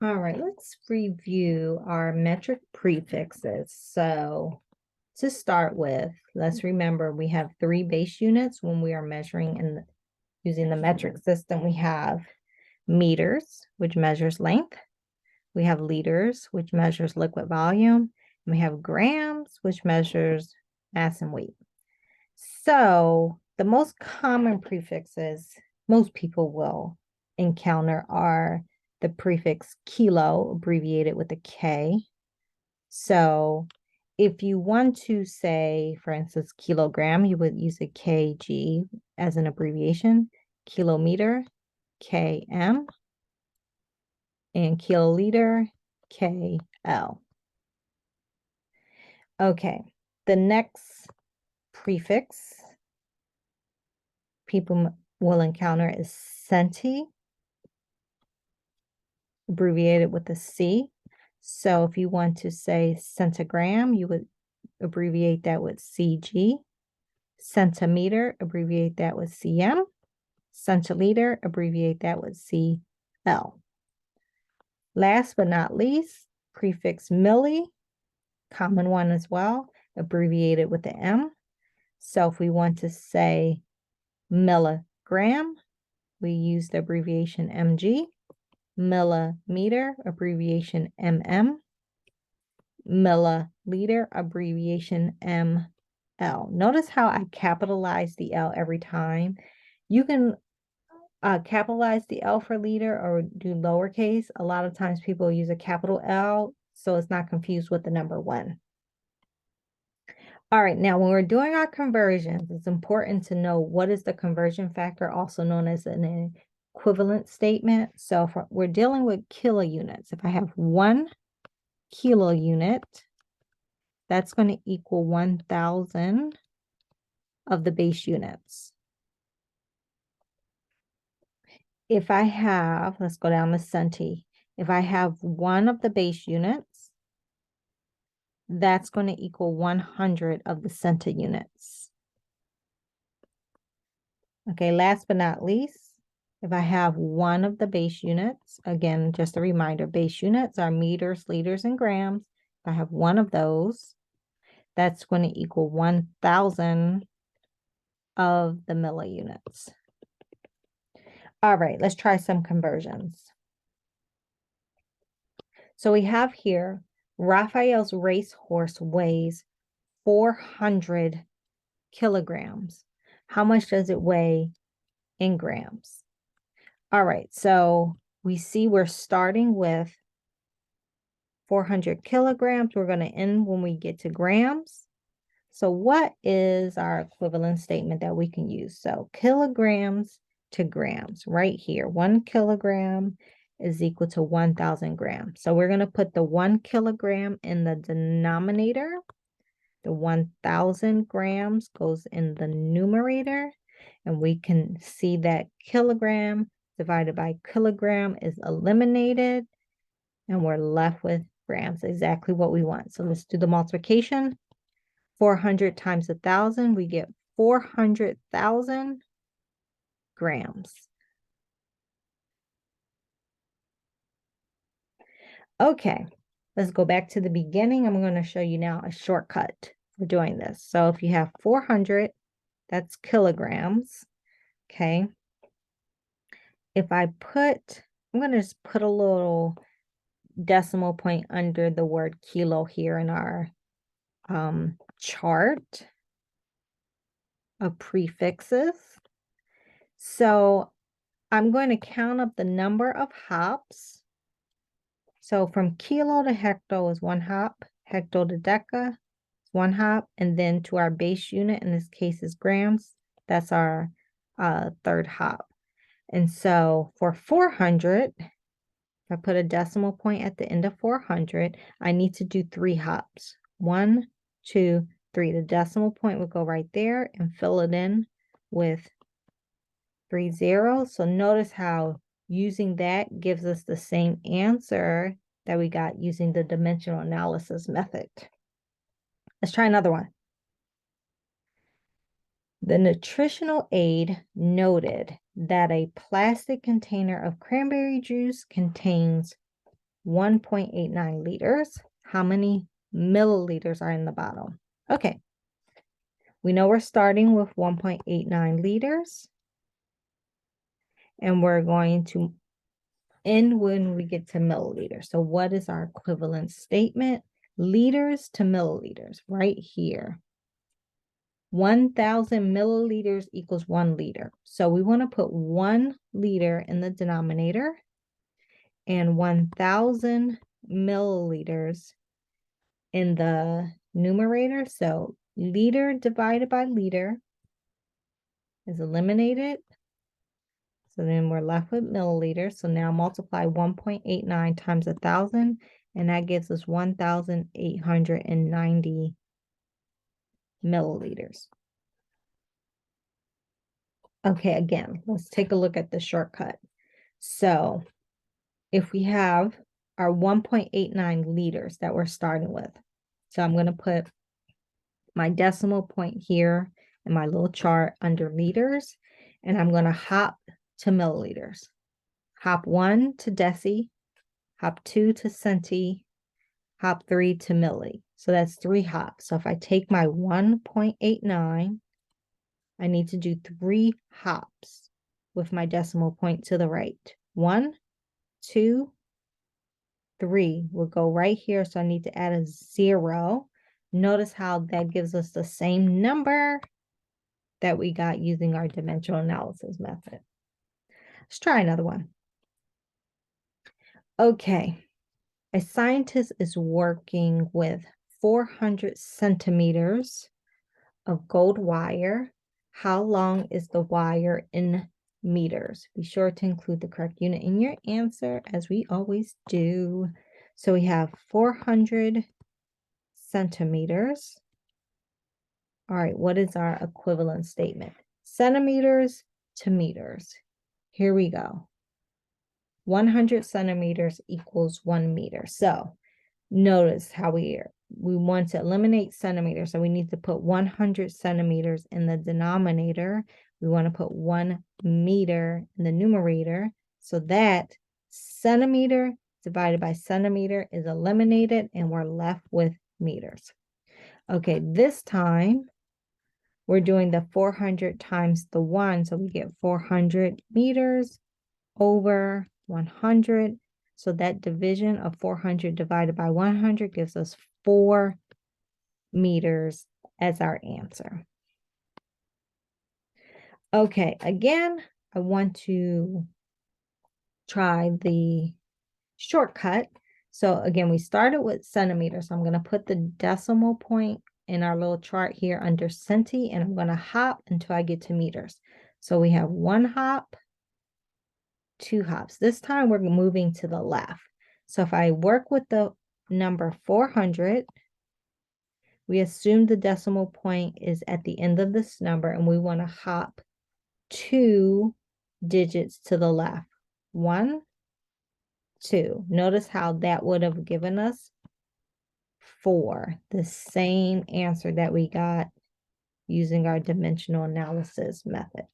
All right, let's review our metric prefixes. So to start with, let's remember we have 3 base units when we are measuring and using the metric system. We have meters, which measures length. We have liters, which measures liquid volume. And we have grams, which measures mass and weight. So the most common prefixes most people will encounter are the prefix kilo, abbreviated with a K. So if you want to say, for instance, kilogram, you would use a kg as an abbreviation, kilometer, km, and kiloliter, KL. Okay, the next prefix people will encounter is centi, abbreviated with a C. So if you want to say centigram, you would abbreviate that with CG. Centimeter, abbreviate that with CM. Centiliter, abbreviate that with CL. Last but not least, prefix milli, common one as well, abbreviated with the M. So if we want to say milligram, we use the abbreviation MG. Millimeter, abbreviation MM. Milliliter, abbreviation ML. Notice how I capitalize the L every time. You can capitalize the L for liter or do lowercase. A lot of times people use a capital L, so it's not confused with the number 1. All right, now when we're doing our conversions, it's important to know what is the conversion factor, also known as an equivalent statement. So if we're dealing with kilounits, if I have 1 kilo unit, that's going to equal 1,000 of the base units. If I have, let's go down to centi. If I have 1 of the base units, that's going to equal 100 of the centi units. Okay, last but not least, if I have 1 of the base units, again, just a reminder, base units are meters, liters, and grams. If I have 1 of those, that's going to equal 1,000 of the milliunits. All right, let's try some conversions. So we have here, Raphael's racehorse weighs 400 kilograms. How much does it weigh in grams? All right, so we see we're starting with 400 kilograms. We're going to end when we get to grams. So what is our equivalent statement that we can use? So kilograms to grams right here. 1 kilogram is equal to 1,000 grams. So we're going to put the 1 kilogram in the denominator. The 1,000 grams goes in the numerator. And we can see that kilogram divided by kilogram is eliminated. And we're left with grams, exactly what we want. So let's do the multiplication. 400 times 1,000, we get 400,000 grams. Okay, let's go back to the beginning. I'm going to show you now a shortcut for doing this. So if you have 400, that's kilograms. Okay. If I put, I'm going to just put a little decimal point under the word kilo here in our chart of prefixes. So I'm going to count up the number of hops. So from kilo to hecto is 1 hop, hecto to deca is 1 hop, and then to our base unit, in this case is grams, that's our 3rd hop. And so for 400, if I put a decimal point at the end of 400, I need to do 3 hops. 1, 2, 3. The decimal point would go right there and fill it in with 3 zeros. So notice how using that gives us the same answer that we got using the dimensional analysis method. Let's try another one. The nutritional aid noted that a plastic container of cranberry juice contains 1.89 liters. How many milliliters are in the bottle? Okay. We know we're starting with 1.89 liters. And we're going to end when we get to milliliters. So what is our equivalent statement? Liters to milliliters right here. 1,000 milliliters equals 1 liter. So we want to put 1 liter in the denominator and 1,000 milliliters in the numerator. So liter divided by liter is eliminated. So then we're left with milliliters. So now multiply 1.89 times 1,000, and that gives us 1,890 milliliters. Okay, again, let's take a look at the shortcut. So if we have our 1.89 liters that we're starting with, so I'm going to put my decimal point here in my little chart under liters, and I'm going to hop to milliliters. Hop 1 to deci, hop 2 to centi, hop 3 to milli. So that's 3 hops. So if I take my 1.89, I need to do 3 hops with my decimal point to the right. 1, 2, 3. We'll go right here. So I need to add a 0. Notice how that gives us the same number that we got using our dimensional analysis method. Let's try another one. Okay. A scientist is working with 400 centimeters of gold wire. How long is the wire in meters? Be sure to include the correct unit in your answer, as we always do. So we have 400 centimeters. All right, what is our equivalent statement? Centimeters to meters. Here we go. 100 centimeters equals 1 meter. So notice how we want to eliminate centimeters. So we need to put 100 centimeters in the denominator. We want to put 1 meter in the numerator. So that centimeter divided by centimeter is eliminated, and we're left with meters. Okay, this time we're doing the 400 times the 1. So we get 400 meters over 100. So that division of 400 divided by 100 gives us 4 meters as our answer. Okay, again, I want to try the shortcut. So again, we started with centimeters. So I'm going to put the decimal point in our little chart here under centi, and I'm going to hop until I get to meters. So we have 1 hop, 2 hops. This time we're moving to the left. So if I work with the number 400, we assume the decimal point is at the end of this number, and we want to hop 2 digits to the left. 1, 2. Notice how that would have given us 4, the same answer that we got using our dimensional analysis method.